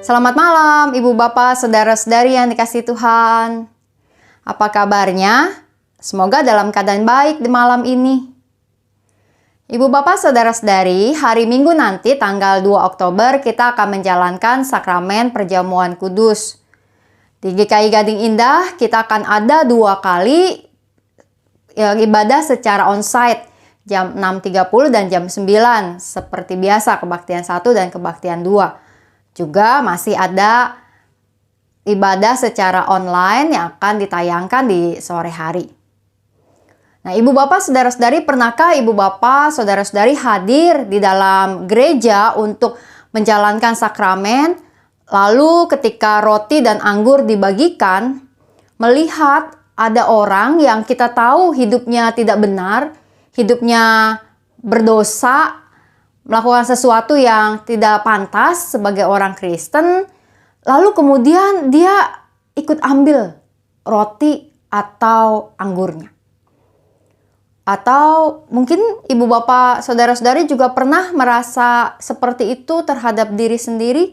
Selamat malam, Ibu Bapak, Saudara-saudari yang dikasihi Tuhan. Apa kabarnya? Semoga dalam keadaan baik di malam ini. Ibu Bapak, Saudara-saudari, hari Minggu nanti tanggal 2 Oktober kita akan menjalankan sakramen perjamuan kudus. Di GKI Gading Indah kita akan ada 2 kali ibadah secara onsite, jam 6.30 dan jam 9, seperti biasa kebaktian 1 dan kebaktian 2. Juga masih ada ibadah secara online yang akan ditayangkan di sore hari. Nah, Ibu Bapak, Saudara-saudari, pernahkah Ibu Bapak, Saudara-saudari hadir di dalam gereja untuk menjalankan sakramen, lalu ketika roti dan anggur dibagikan, melihat ada orang yang kita tahu hidupnya tidak benar, hidupnya berdosa, melakukan sesuatu yang tidak pantas sebagai orang Kristen, lalu kemudian dia ikut ambil roti atau anggurnya. Atau mungkin Ibu Bapak, Saudara-saudari juga pernah merasa seperti itu terhadap diri sendiri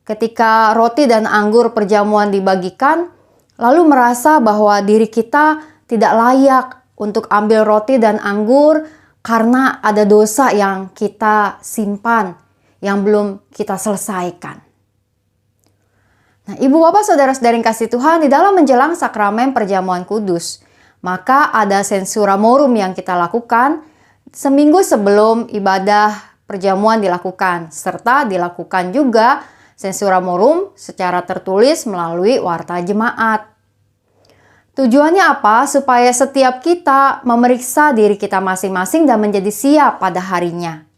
ketika roti dan anggur perjamuan dibagikan, lalu merasa bahwa diri kita tidak layak untuk ambil roti dan anggur karena ada dosa yang kita simpan, yang belum kita selesaikan. Nah, Ibu Bapak, Saudara-saudari yang kasih Tuhan, di dalam menjelang sakramen perjamuan kudus, maka ada sensura morum yang kita lakukan seminggu sebelum ibadah perjamuan dilakukan, serta dilakukan juga sensura morum secara tertulis melalui warta jemaat. Tujuannya apa? Supaya setiap kita memeriksa diri kita masing-masing dan menjadi siap pada harinya.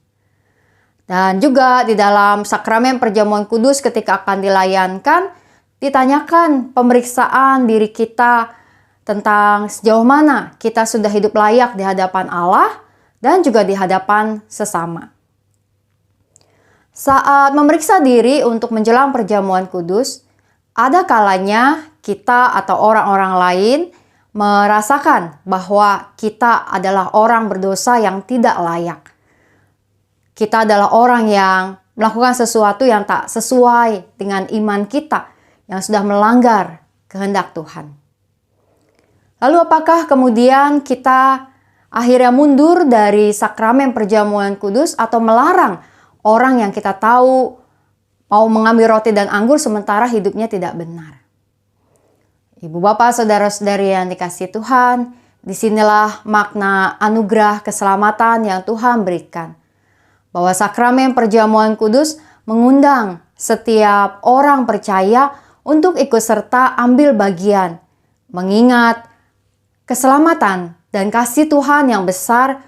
Dan juga di dalam sakramen perjamuan kudus ketika akan dilayankan, ditanyakan pemeriksaan diri kita tentang sejauh mana kita sudah hidup layak di hadapan Allah dan juga di hadapan sesama. Saat memeriksa diri untuk menjelang perjamuan kudus, ada kalanya kita atau orang-orang lain merasakan bahwa kita adalah orang berdosa yang tidak layak. Kita adalah orang yang melakukan sesuatu yang tak sesuai dengan iman kita, yang sudah melanggar kehendak Tuhan. Lalu apakah kemudian kita akhirnya mundur dari sakramen perjamuan kudus atau melarang orang yang kita tahu mau mengambil roti dan anggur sementara hidupnya tidak benar? Ibu Bapak, Saudara-saudari yang dikasihi Tuhan, disinilah makna anugerah keselamatan yang Tuhan berikan. Bahwa sakramen perjamuan kudus mengundang setiap orang percaya untuk ikut serta ambil bagian, mengingat keselamatan dan kasih Tuhan yang besar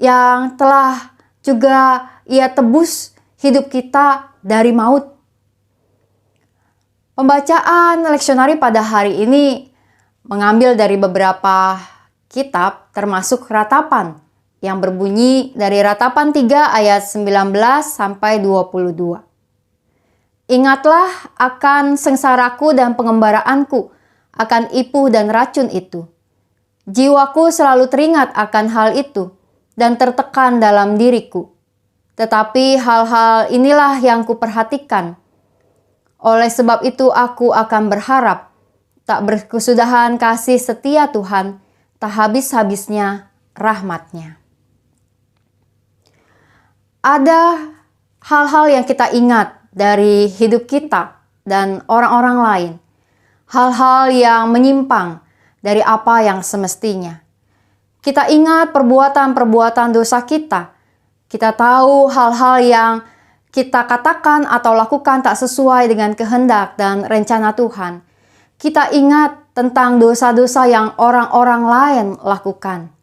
yang telah juga Ia tebus hidup kita dari maut. Pembacaan leksionari pada hari ini mengambil dari beberapa kitab termasuk Ratapan yang berbunyi dari Ratapan 3 ayat 19 sampai 22. Ingatlah akan sengsaraku dan pengembaraanku, akan ipuh dan racun itu. Jiwaku selalu teringat akan hal itu dan tertekan dalam diriku. Tetapi hal-hal inilah yang kuperhatikan. Oleh sebab itu aku akan berharap, tak berkesudahan kasih setia Tuhan, tak habis-habisnya rahmat-Nya. Ada hal-hal yang kita ingat dari hidup kita dan orang-orang lain. Hal-hal yang menyimpang dari apa yang semestinya. Kita ingat perbuatan-perbuatan dosa kita. Kita tahu hal-hal yang kita katakan atau lakukan tak sesuai dengan kehendak dan rencana Tuhan. Kita ingat tentang dosa-dosa yang orang-orang lain lakukan.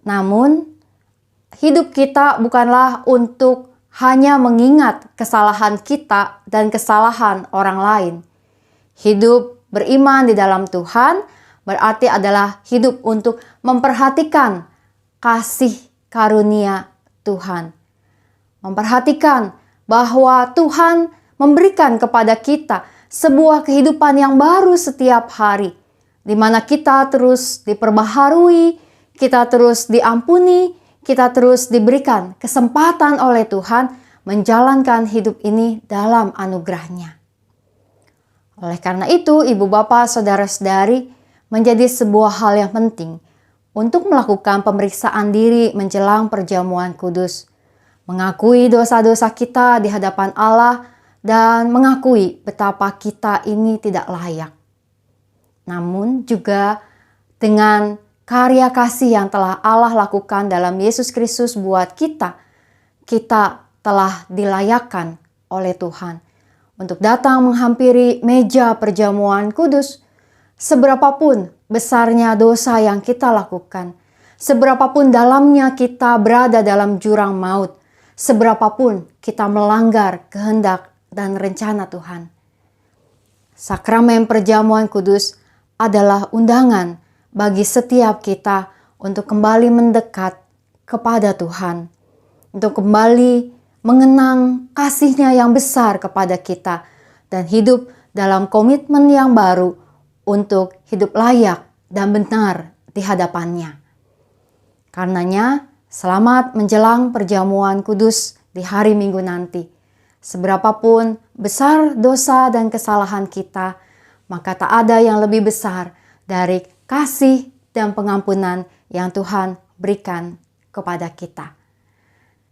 Namun, hidup kita bukanlah untuk hanya mengingat kesalahan kita dan kesalahan orang lain. Hidup beriman di dalam Tuhan berarti adalah hidup untuk memperhatikan kasih karunia Tuhan. Memperhatikan bahwa Tuhan memberikan kepada kita sebuah kehidupan yang baru setiap hari, di mana kita terus diperbaharui, kita terus diampuni, kita terus diberikan kesempatan oleh Tuhan menjalankan hidup ini dalam anugerah-Nya. Oleh karena itu, Ibu Bapak, Saudara-saudari, menjadi sebuah hal yang penting untuk melakukan pemeriksaan diri menjelang perjamuan kudus, mengakui dosa-dosa kita di hadapan Allah, dan mengakui betapa kita ini tidak layak. Namun juga dengan karya kasih yang telah Allah lakukan dalam Yesus Kristus buat kita, kita telah dilayakkan oleh Tuhan untuk datang menghampiri meja perjamuan kudus. Seberapapun besarnya dosa yang kita lakukan, seberapapun dalamnya kita berada dalam jurang maut, seberapapun kita melanggar kehendak dan rencana Tuhan. Sakramen perjamuan kudus adalah undangan bagi setiap kita untuk kembali mendekat kepada Tuhan, untuk kembali mengenang kasih-Nya yang besar kepada kita, dan hidup dalam komitmen yang baru untuk hidup layak dan benar di hadapan-Nya. Karenanya, selamat menjelang perjamuan kudus di hari Minggu nanti. Seberapapun besar dosa dan kesalahan kita, maka tak ada yang lebih besar dari kasih dan pengampunan yang Tuhan berikan kepada kita.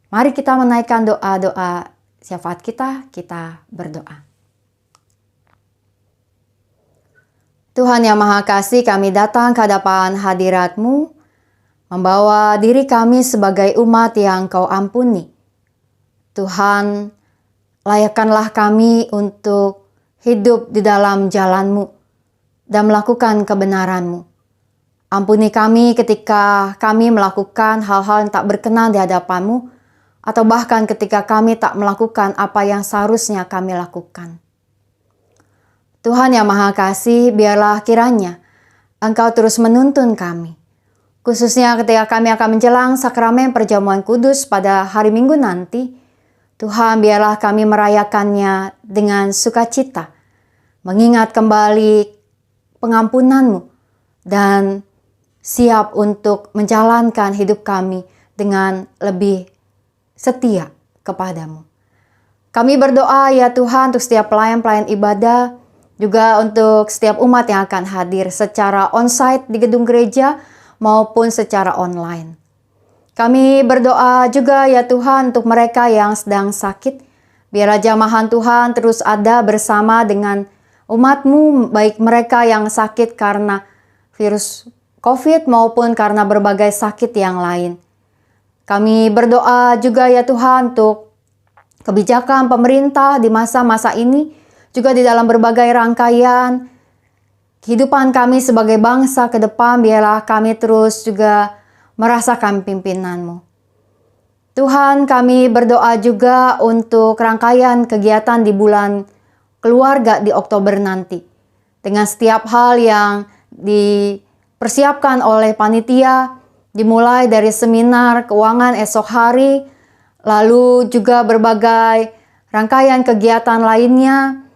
Mari kita menaikkan doa-doa syafaat kita berdoa. Tuhan yang Maha Kasih, kami datang ke hadapan hadirat-Mu, membawa diri kami sebagai umat yang Kau ampuni. Tuhan, layakkanlah kami untuk hidup di dalam jalan-Mu dan melakukan kebenaran-Mu. Ampuni kami ketika kami melakukan hal-hal yang tak berkenan di hadapan-Mu, atau bahkan ketika kami tak melakukan apa yang seharusnya kami lakukan. Tuhan yang Maha Kasih, biarlah kiranya Engkau terus menuntun kami, khususnya ketika kami akan menjelang sakramen perjamuan kudus pada hari Minggu nanti. Tuhan, biarlah kami merayakannya dengan sukacita, mengingat kembali pengampunan-Mu, dan siap untuk menjalankan hidup kami dengan lebih setia kepadamu. Kami berdoa ya Tuhan untuk setiap pelayan-pelayan ibadah, juga untuk setiap umat yang akan hadir secara onsite di gedung gereja maupun secara online. Kami berdoa juga ya Tuhan untuk mereka yang sedang sakit. Biarlah jamahan Tuhan terus ada bersama dengan umat-Mu, baik mereka yang sakit karena virus COVID maupun karena berbagai sakit yang lain. Kami berdoa juga ya Tuhan untuk kebijakan pemerintah di masa-masa ini, juga di dalam berbagai rangkaian kehidupan kami sebagai bangsa ke depan. Biarlah kami terus juga merasakan pimpinan-Mu. Tuhan, kami berdoa juga untuk rangkaian kegiatan di bulan keluarga di Oktober nanti, dengan setiap hal yang dipersiapkan oleh panitia, dimulai dari seminar keuangan esok hari, lalu juga berbagai rangkaian kegiatan lainnya,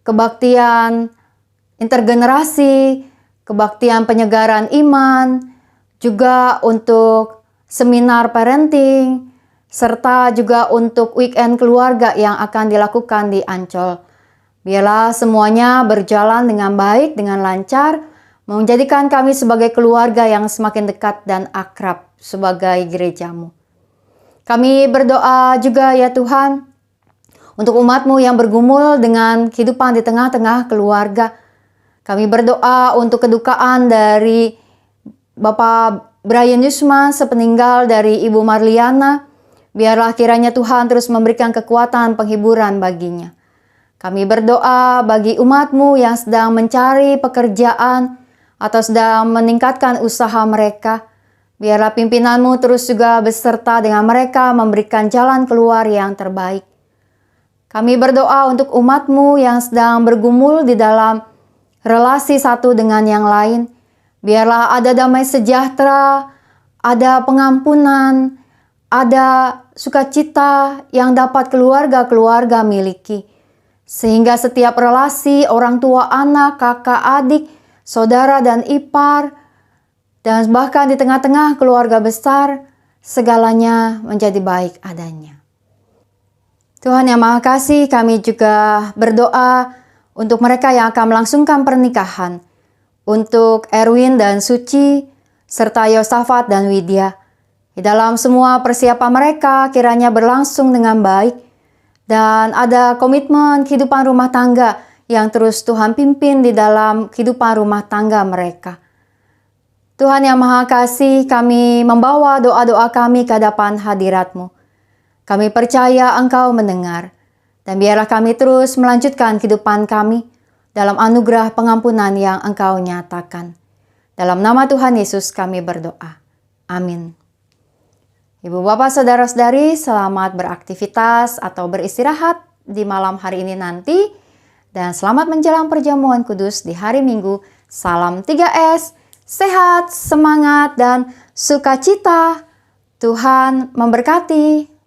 kebaktian intergenerasi, kebaktian penyegaran iman, juga untuk seminar parenting, serta juga untuk weekend keluarga yang akan dilakukan di Ancol. Biarlah semuanya berjalan dengan baik, dengan lancar, menjadikan kami sebagai keluarga yang semakin dekat dan akrab sebagai gereja-Mu. Kami berdoa juga ya Tuhan, untuk umat-Mu yang bergumul dengan kehidupan di tengah-tengah keluarga. Kami berdoa untuk kedukaan dari Bapak Brian Yusman sepeninggal dari Ibu Marliana. Biarlah kiranya Tuhan terus memberikan kekuatan penghiburan baginya. Kami berdoa bagi umat-Mu yang sedang mencari pekerjaan atau sedang meningkatkan usaha mereka. Biarlah pimpinan-Mu terus juga beserta dengan mereka memberikan jalan keluar yang terbaik. Kami berdoa untuk umat-Mu yang sedang bergumul di dalam relasi satu dengan yang lain. Biarlah ada damai sejahtera, ada pengampunan, ada sukacita yang dapat keluarga-keluarga miliki. Sehingga setiap relasi orang tua anak, kakak adik, saudara dan ipar, dan bahkan di tengah-tengah keluarga besar, segalanya menjadi baik adanya. Tuhan yang Maha Kasih, kami juga berdoa untuk mereka yang akan melangsungkan pernikahan, untuk Erwin dan Suci, serta Yosafat dan Widya. Di dalam semua persiapan mereka kiranya berlangsung dengan baik, dan ada komitmen kehidupan rumah tangga yang terus Tuhan pimpin di dalam kehidupan rumah tangga mereka. Tuhan yang Maha Kasih, kami membawa doa-doa kami ke hadapan hadirat-Mu. Kami percaya Engkau mendengar, dan biarlah kami terus melanjutkan kehidupan kami dalam anugerah pengampunan yang Engkau nyatakan. Dalam nama Tuhan Yesus kami berdoa. Amin. Ibu bapak saudara-saudari, selamat beraktivitas atau beristirahat di malam hari ini nanti. Dan selamat menjelang perjamuan kudus di hari Minggu. Salam 3S, sehat, semangat, dan sukacita. Tuhan memberkati.